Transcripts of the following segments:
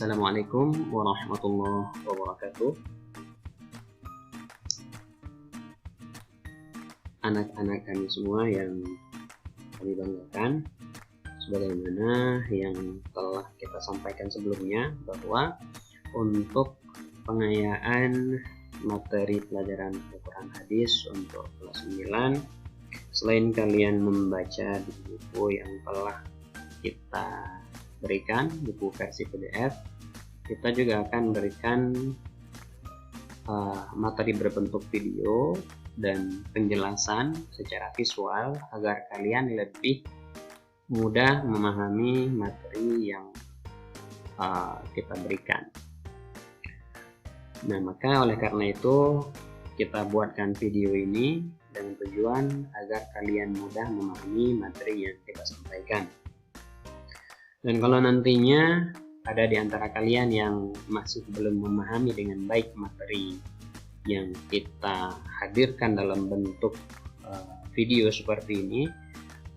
Assalamualaikum warahmatullahi wabarakatuh. Anak-anak kami semua yang kami banggakan, sebagaimana yang telah kita sampaikan sebelumnya, bahwa untuk pengayaan materi pelajaran Al-Quran Hadis untuk kelas 9, selain kalian membaca di buku yang telah kita berikan, buku versi PDF, kita juga akan berikan materi berbentuk video dan penjelasan secara visual agar kalian lebih mudah memahami materi yang kita berikan. Nah, maka oleh karena itu kita buatkan video ini dengan tujuan agar kalian mudah memahami materi yang kita sampaikan. Dan kalau nantinya ada di antara kalian yang masih belum memahami dengan baik materi yang kita hadirkan dalam bentuk video seperti ini,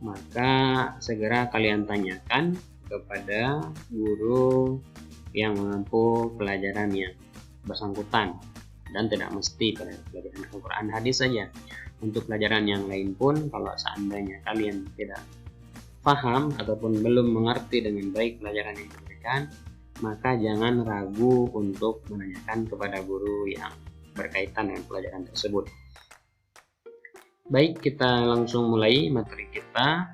maka segera kalian tanyakan kepada guru yang mampu pelajaran yang bersangkutan, dan tidak mesti pelajaran Al-Quran Hadis saja. Untuk pelajaran yang lain pun, kalau seandainya kalian tidak paham ataupun belum mengerti dengan baik pelajaran yang diberikan, maka jangan ragu untuk menanyakan kepada guru yang berkaitan dengan pelajaran tersebut. Baik, kita langsung mulai materi kita.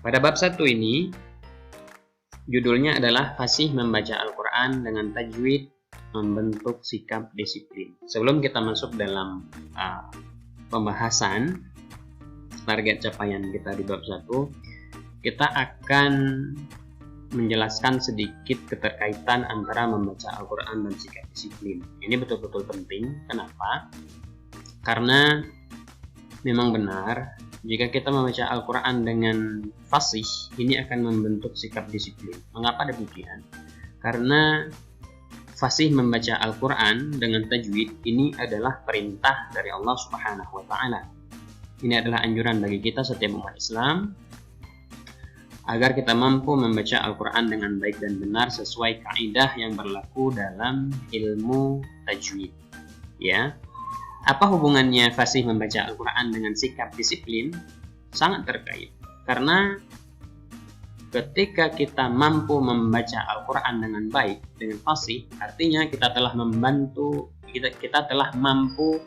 Pada bab 1 ini, judulnya adalah Fasih Membaca Al-Quran dengan Tajwid Membentuk Sikap Disiplin. Sebelum kita masuk dalam pembahasan target capaian kita di bab 1, kita akan menjelaskan sedikit keterkaitan antara membaca Al-Quran dan sikap disiplin. Ini betul-betul penting. Kenapa? Karena memang benar, jika kita membaca Al-Quran dengan fasih, ini akan membentuk sikap disiplin. Mengapa demikian? Karena fasih membaca Al-Quran dengan tajwid ini adalah perintah dari Allah Subhanahu wa Ta'ala. Ini adalah anjuran bagi kita setiap umat Islam agar kita mampu membaca Al-Quran dengan baik dan benar sesuai kaidah yang berlaku dalam ilmu tajwid. Ya, apa hubungannya fasih membaca Al-Quran dengan sikap disiplin? Sangat terkait. Karena ketika kita mampu membaca Al-Quran dengan baik, dengan fasih, artinya kita telah kita telah mampu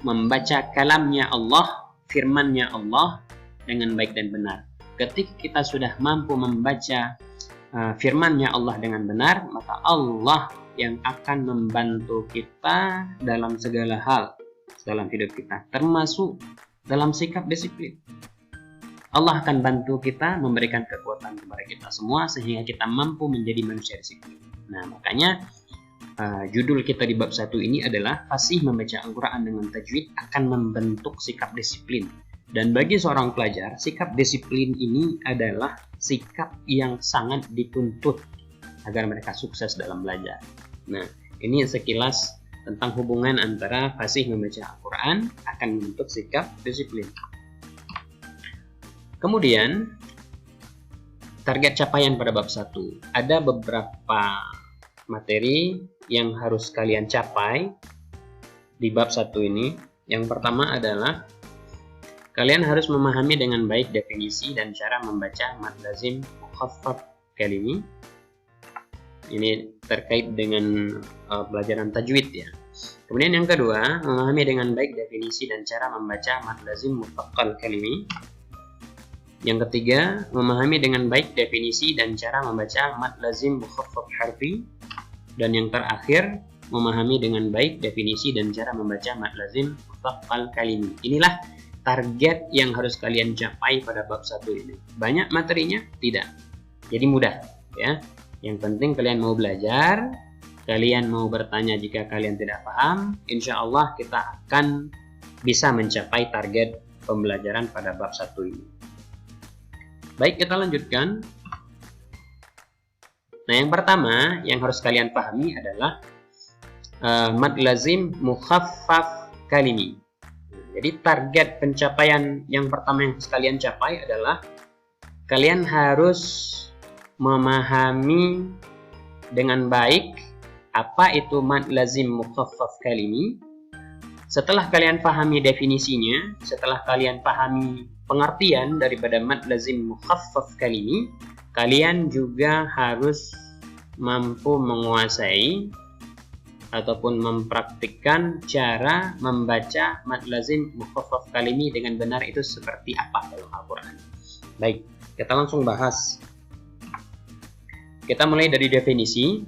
membaca kalamnya Allah, firmannya Allah dengan baik dan benar. Ketika kita sudah mampu membaca firmannya Allah dengan benar, maka Allah yang akan membantu kita dalam segala hal dalam hidup kita, termasuk dalam sikap disiplin. Allah akan bantu kita, memberikan kekuatan kepada kita semua sehingga kita mampu menjadi manusia disiplin. Nah, makanya judul kita di bab 1 ini adalah Fasih Membaca Al-Quran dengan Tajwid akan membentuk sikap disiplin. Dan bagi seorang pelajar, sikap disiplin ini adalah sikap yang sangat dituntut agar mereka sukses dalam belajar. Nah, ini sekilas tentang hubungan antara fasih membaca Al-Quran akan membentuk sikap disiplin. Kemudian, target capaian pada bab 1. Ada beberapa materi yang harus kalian capai di bab 1 ini. Yang pertama adalah kalian harus memahami dengan baik definisi dan cara membaca mad lazim mukhaffaf kalimi. Ini terkait dengan pelajaran tajwid ya. Kemudian yang kedua, memahami dengan baik definisi dan cara membaca mad lazim muthaqqal kalimi. Yang ketiga, memahami dengan baik definisi dan cara membaca mad lazim mukhaffaf harfi. Dan yang terakhir, memahami dengan baik definisi dan cara membaca mad lazim muthaqqal kalimi. Inilah target yang harus kalian capai pada bab 1 ini. Banyak materinya? Tidak. Jadi mudah ya. Yang penting kalian mau belajar, kalian mau bertanya jika kalian tidak paham, insya Allah kita akan bisa mencapai target pembelajaran pada bab 1 ini. Baik, kita lanjutkan. Nah, yang pertama yang harus kalian pahami adalah mad lazim mukhaffaf kalimi. Jadi target pencapaian yang pertama yang kalian capai adalah kalian harus memahami dengan baik apa itu mad lazim mukhaffaf kalimi. Setelah kalian pahami definisinya, setelah kalian pahami pengertian daripada mad lazim mukhaffaf kalimi, kalian juga harus mampu menguasai ataupun mempraktikkan cara membaca mad lazim mukhaffaf kalimi dengan benar itu seperti apa dalam Al-Quran. Baik, kita langsung bahas. Kita mulai dari definisi.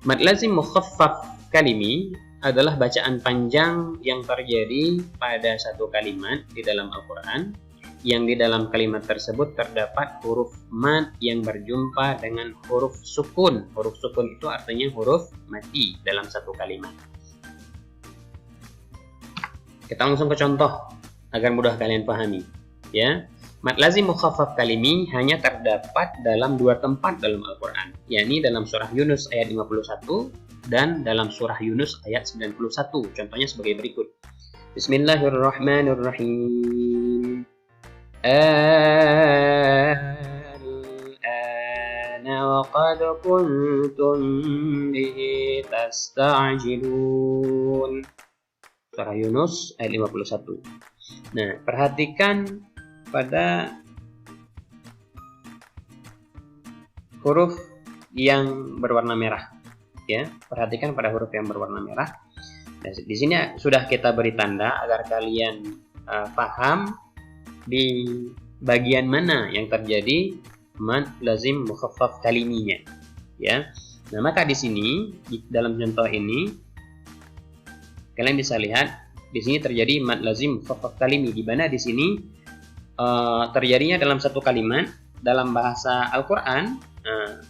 Mad lazim mukhaffaf kalimi adalah bacaan panjang yang terjadi pada satu kalimat di dalam Al-Quran, yang di dalam kalimat tersebut terdapat huruf mad yang berjumpa dengan huruf sukun. Huruf sukun itu artinya huruf mati dalam satu kalimat. Kita langsung ke contoh agar mudah kalian pahami. Ya, mad lazim mukhaffaf kalimi hanya terdapat dalam dua tempat dalam Al-Quran, yakni dalam surah Yunus ayat 51 dan dalam surah Yunus ayat 91. Contohnya sebagai berikut. Bismillahirrahmanirrahim. Al-ana wa qad kuntum bihi tasta'jilun. Surah Yunus ayat 51. Nah, perhatikan pada huruf yang berwarna merah. Ya, perhatikan pada huruf yang berwarna merah. Nah, di sini sudah kita beri tanda agar kalian paham di bagian mana yang terjadi mad lazim mukhaffaf kaliminya. Ya. Nah, maka di sini di dalam contoh ini kalian bisa lihat di sini terjadi mad lazim mukhaffaf kalimi, di mana di sini terjadinya dalam satu kalimat dalam bahasa Al-Quran.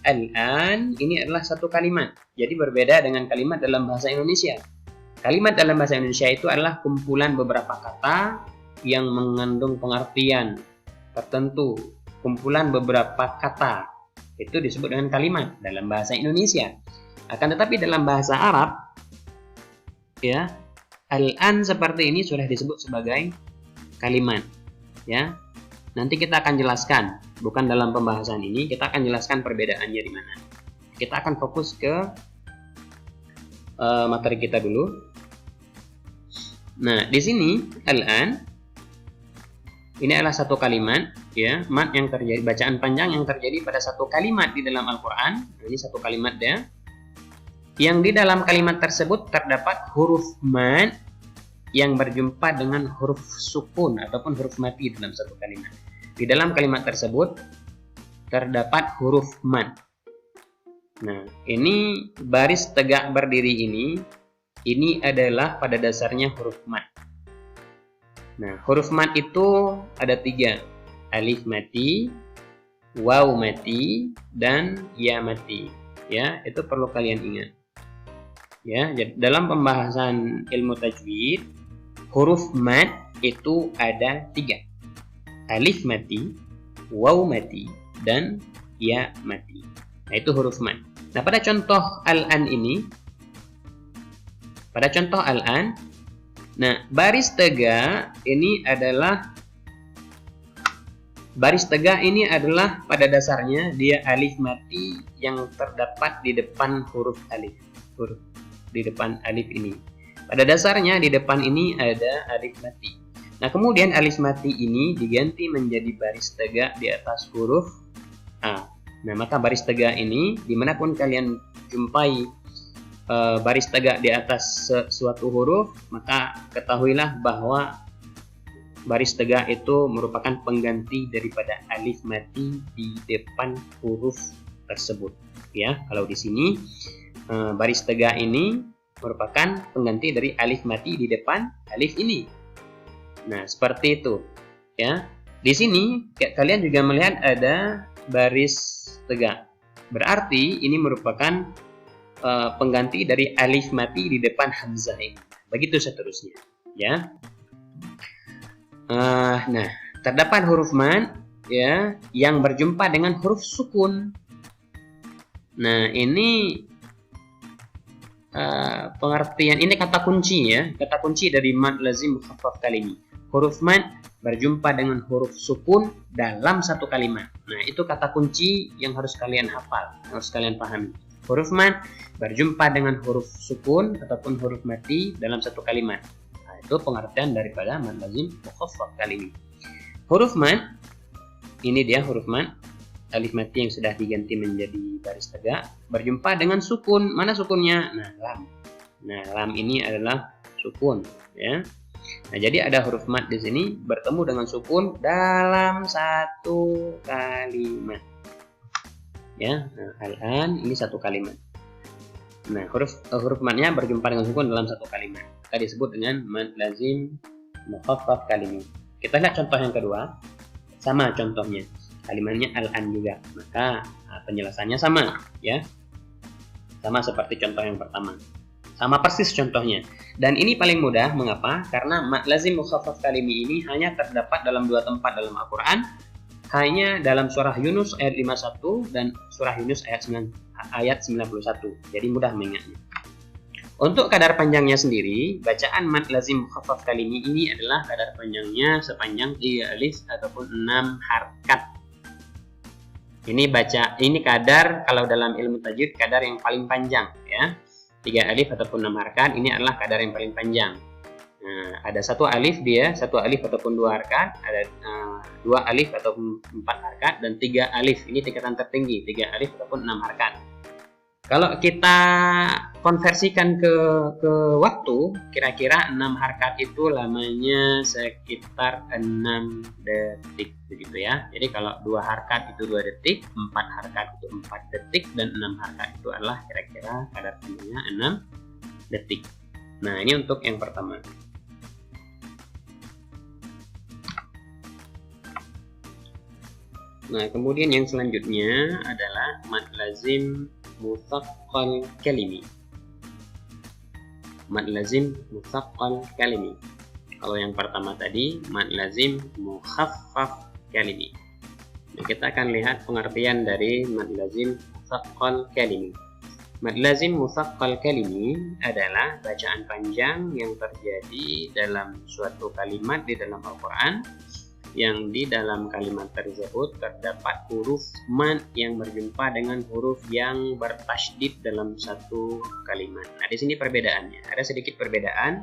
Al-an ini adalah satu kalimat, jadi berbeda dengan kalimat dalam bahasa Indonesia. Kalimat dalam bahasa Indonesia itu adalah kumpulan beberapa kata yang mengandung pengertian tertentu. Kumpulan beberapa kata itu disebut dengan kalimat dalam bahasa Indonesia. Akan tetapi dalam bahasa Arab, ya, al-an seperti ini sudah disebut sebagai kalimat. Ya, nanti kita akan jelaskan, bukan dalam pembahasan ini, kita akan jelaskan perbedaannya di mana. Kita akan fokus ke materi kita dulu. Nah, di sini al-an ini adalah satu kalimat, ya, mad yang terjadi, bacaan panjang yang terjadi pada satu kalimat di dalam Al-Quran. Ini satu kalimat ya, yang di dalam kalimat tersebut terdapat huruf mad yang berjumpa dengan huruf sukun ataupun huruf mati dalam satu kalimat. Di dalam kalimat tersebut terdapat huruf mad. Nah, ini baris tegak berdiri ini adalah pada dasarnya huruf mad. Nah, huruf mad itu ada 3. Alif mati, waw mati, dan ya mati. Ya, itu perlu kalian ingat. Ya, dalam pembahasan ilmu tajwid, huruf mad itu ada 3. Alif mati, waw mati, dan ya mati. Nah, itu huruf mad. Nah, pada contoh al-an ini, nah, baris tegak ini adalah pada dasarnya dia alif mati yang terdapat di depan huruf alif. Huruf di depan alif ini. Pada dasarnya di depan ini ada alif mati. Nah, kemudian alif mati ini diganti menjadi baris tegak di atas huruf A. Nah, maka baris tegak ini dimanapun kalian jumpai baris tegak di atas suatu huruf, maka ketahuilah bahwa baris tegak itu merupakan pengganti daripada alif mati di depan huruf tersebut. Ya, kalau di sini baris tegak ini merupakan pengganti dari alif mati di depan alif ini. Nah, seperti itu. Ya, di sini kalian juga melihat ada baris tegak. Berarti ini merupakan pengganti dari alif mati di depan hamzah ini. Begitu seterusnya, ya. Nah, terdapat huruf mad ya yang berjumpa dengan huruf sukun. Nah, ini pengertian ini kata kunci ya, kata kunci dari mad lazim mukhaffaf kalimi. Huruf mad berjumpa dengan huruf sukun dalam satu kalimat. Nah, itu kata kunci yang harus kalian hafal, harus kalian pahami. Huruf mad berjumpa dengan huruf sukun ataupun huruf mati dalam satu kalimat. Nah, itu pengertian daripada mad lazim mukhaffaf kalimi. Huruf mad, ini dia huruf mad, alif mati yang sudah diganti menjadi baris tegak, berjumpa dengan sukun. Mana sukunnya? Nah, lam. Nah, lam ini adalah sukun, ya. Nah, jadi ada huruf mad di sini bertemu dengan sukun dalam satu kalimat. Ya, nah, al-an ini satu kalimat. Nah, huruf madnya berjumpa dengan sukun dalam satu kalimat. Kita disebut dengan mad lazim mukhaffaf kalimi. Kita lihat contoh yang kedua. Sama contohnya. Kalimatnya al-an juga. Maka penjelasannya sama, ya. Sama seperti contoh yang pertama. Sama persis contohnya. Dan ini paling mudah, mengapa? Karena mad lazim mukhaffaf kalimi ini hanya terdapat dalam dua tempat dalam Al-Quran, hanya dalam surah Yunus ayat 51 dan surah Yunus ayat 91. Jadi mudah mengingatnya. Untuk kadar panjangnya sendiri, bacaan mad lazim mukhaffaf kalimi ini adalah kadar panjangnya sepanjang 3 alif ataupun 6 harkat. Ini kadar kalau dalam ilmu tajwid kadar yang paling panjang, ya. 3 alif ataupun 6 harkat ini adalah kadar yang paling panjang. Nah, ada satu alif ataupun 2 harkat, ada 2 alif ataupun 4 harkat, dan 3 alif ini tingkatan tertinggi, 3 alif ataupun 6 harkat. Kalau kita konversikan ke waktu, kira-kira 6 harkat itu lamanya sekitar 6 detik begitu ya. Jadi kalau 2 harkat itu 2 detik, 4 harkat itu 4 detik, dan 6 harkat itu adalah kira-kira kadar panjangnya 6 detik. Nah, ini untuk yang pertama. Nah, kemudian yang selanjutnya adalah mad lazim mutsaqqal kalimi. Mad lazim mutsaqqal kalimi. Kalau yang pertama tadi mad lazim mukhaffaf kalimi. Nah, kita akan lihat pengertian dari mad lazim mutsaqqal kalimi. Mad lazim mutsaqqal kalimi adalah bacaan panjang yang terjadi dalam suatu kalimat di dalam Al-Quran, yang di dalam kalimat tersebut terdapat huruf mad yang berjumpa dengan huruf yang bertasydid dalam satu kalimat. Nah, di sini perbedaannya, ada sedikit perbedaan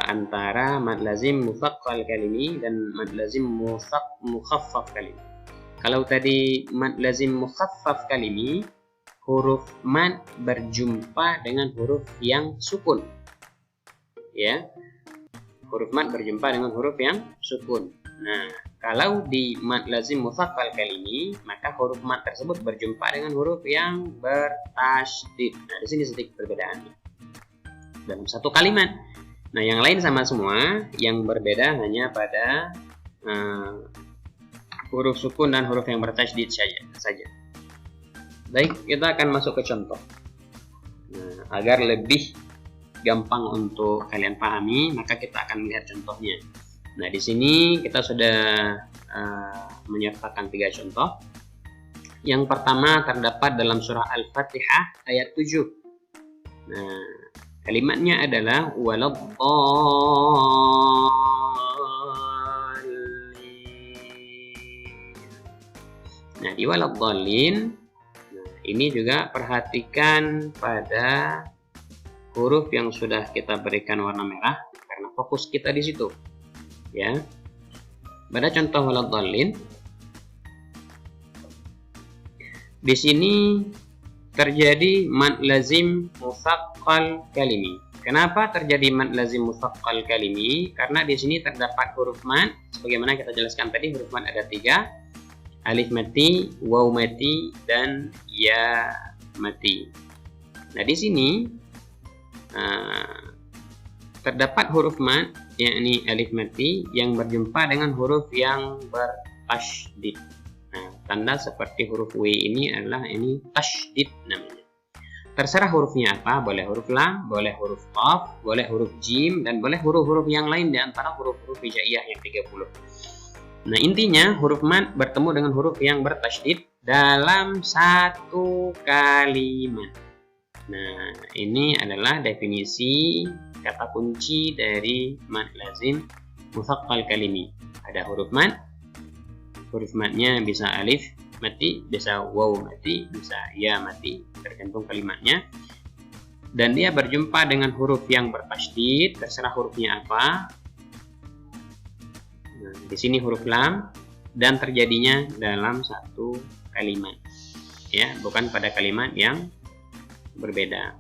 antara mad lazim mutsaqqal kalimi dan mad lazim mukhaffaf kalimi. Kalau tadi mad lazim mukhaffaf kalimi, huruf mad berjumpa dengan huruf yang sukun, ya. Huruf mad berjumpa dengan huruf yang sukun. Nah, kalau di mad lazim mutsaqqal kalimi, maka huruf mad tersebut berjumpa dengan huruf yang bertasydid. Nah, di sini sedikit perbedaannya dalam satu kalimat. Nah, yang lain sama semua, yang berbeda hanya pada huruf sukun dan huruf yang bertasydid saja. Baik, kita akan masuk ke contoh. Nah, agar lebih gampang untuk kalian pahami, maka kita akan melihat contohnya. Nah, di sini kita sudah menyertakan 3 contoh. Yang pertama terdapat dalam surah Al-Fatihah ayat 7. Nah, kalimatnya adalah waladdallin. Nah, di waladdallin, ini juga perhatikan pada huruf yang sudah kita berikan warna merah karena fokus kita di situ. Ya, pada contoh waladdallin, di sini terjadi mad lazim mutsaqqal kalimi. Kenapa terjadi mad lazim mutsaqqal kalimi? Karena di sini terdapat huruf mad, sebagaimana kita jelaskan tadi, huruf mad ada 3, alif mati, waw mati, dan ya mati. Nah, di sini terdapat huruf mad, yakni alif mati, yang berjumpa dengan huruf yang bertasydid. Nah, tanda seperti huruf W ini adalah ini tasydid namanya. Terserah hurufnya apa, boleh huruf lam, boleh huruf qaf, boleh huruf jim, dan boleh huruf-huruf yang lain di antara huruf-huruf hijaiyah yang 30. Nah, intinya huruf mad bertemu dengan huruf yang bertasydid dalam satu kalimat. Nah, ini adalah definisi kata kunci dari mad lazim mutsaqqal kalimi. Ada huruf matnya bisa alif mati, bisa waw mati, bisa ya mati, tergantung kalimatnya. Dan dia berjumpa dengan huruf yang bertasydid, terserah hurufnya apa. Nah, di sini huruf lam dan terjadinya dalam satu kalimat, ya, bukan pada kalimat yang berbeda.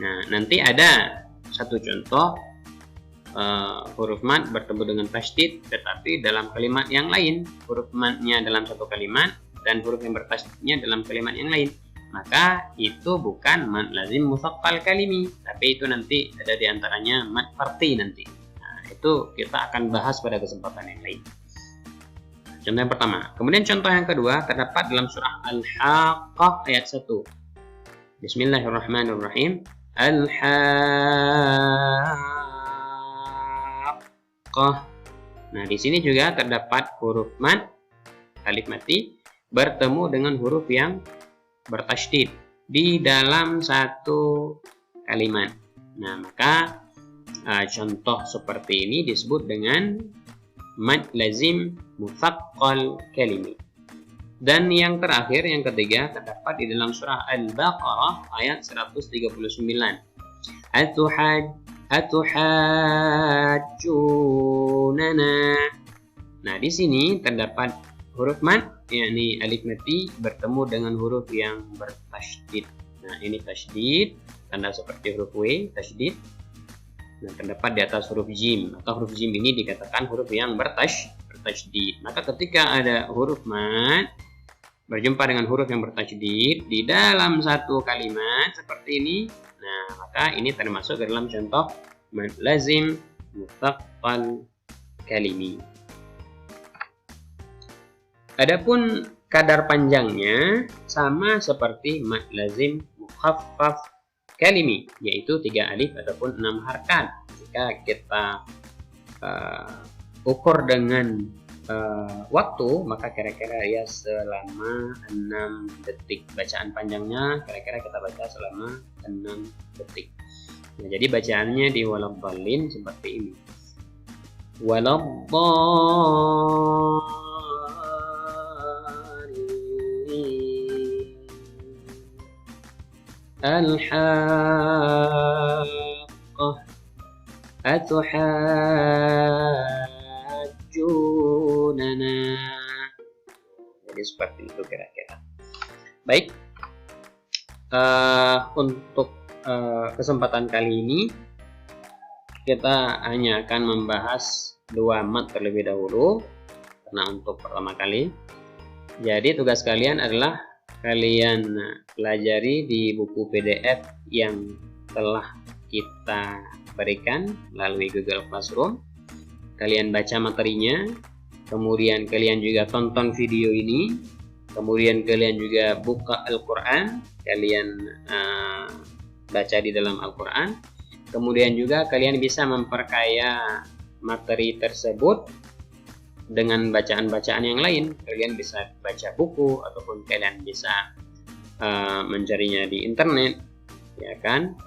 Nah, nanti ada satu contoh huruf mad bertemu dengan tasydid, tetapi dalam kalimat yang lain. Huruf madnya dalam satu kalimat dan huruf yang bertasydidnya dalam kalimat yang lain. Maka itu bukan mad lazim mutsaqqal kalimi, tapi itu nanti ada di antaranya mad farti nanti. Nah, itu kita akan bahas pada kesempatan yang lain. Contoh yang pertama. Kemudian contoh yang kedua terdapat dalam surah Al-Haqqah ayat 1. Bismillahirrahmanirrahim. Al-Haqqah. Nah, di sini juga terdapat huruf mad alif mati bertemu dengan huruf yang bertasydid di dalam satu kalimat. Nah, maka contoh seperti ini disebut dengan mad lazim mutsaqqal kalimi. Dan yang terakhir, yang ketiga, terdapat di dalam surah Al-Baqarah ayat 139. Atuhajjunana. Nah, di sini terdapat huruf mad, yakni alif mati bertemu dengan huruf yang bertasydid. Nah, ini tasydid, tanda seperti huruf W, tasydid. Nah, terdapat di atas huruf jim, atau huruf jim ini dikatakan huruf yang bertasydid. Maka ketika ada huruf mad berjumpa dengan huruf yang bertasydid di dalam satu kalimat seperti ini, nah, maka ini termasuk ke dalam contoh mad lazim mutsaqqal kalimi. Adapun kadar panjangnya sama seperti mad lazim mukhaffaf kalimi, yaitu 3 alif ataupun 6 harakat. Jika kita ukur dengan waktu, maka kira-kira ya selama 6 detik. Bacaan panjangnya kira-kira kita baca selama 6 detik. Nah, jadi bacaannya di waladhdallin seperti ini. Waladhdallin. Al-Haqqah. Atuhajjunana. Jadi seperti itu kira-kira. Baik, untuk kesempatan kali ini kita hanya akan membahas 2 mad terlebih dahulu, karena untuk pertama kali. Jadi tugas kalian adalah kalian pelajari di buku PDF yang telah kita berikan melalui Google Classroom. Kalian baca materinya, kemudian kalian juga tonton video ini, kemudian kalian juga buka Al-Quran, kalian baca di dalam Al-Quran, kemudian juga kalian bisa memperkaya materi tersebut dengan bacaan-bacaan yang lain. Kalian bisa baca buku ataupun kalian bisa mencarinya di internet, ya kan?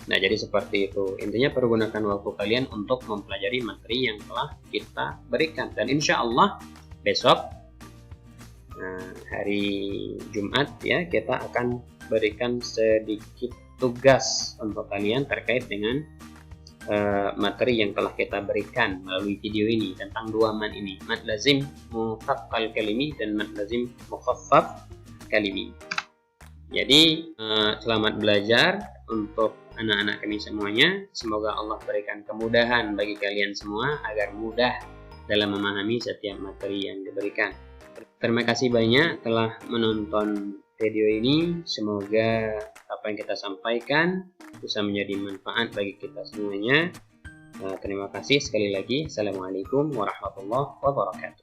Nah, jadi seperti itu. Intinya pergunakan waktu kalian untuk mempelajari materi yang telah kita berikan. Dan insya Allah besok hari Jumat ya, kita akan berikan sedikit tugas untuk kalian terkait dengan materi yang telah kita berikan melalui video ini tentang 2 mad ini, mad lazim mutsaqqal kalimi dan mad lazim mukhaffaf kalimi. Jadi selamat belajar untuk anak-anak kami semuanya. Semoga Allah berikan kemudahan bagi kalian semua agar mudah dalam memahami setiap materi yang diberikan. Terima kasih banyak telah menonton video ini. Semoga apa yang kita sampaikan bisa menjadi manfaat bagi kita semuanya. Terima kasih sekali lagi. Assalamualaikum warahmatullahi wabarakatuh.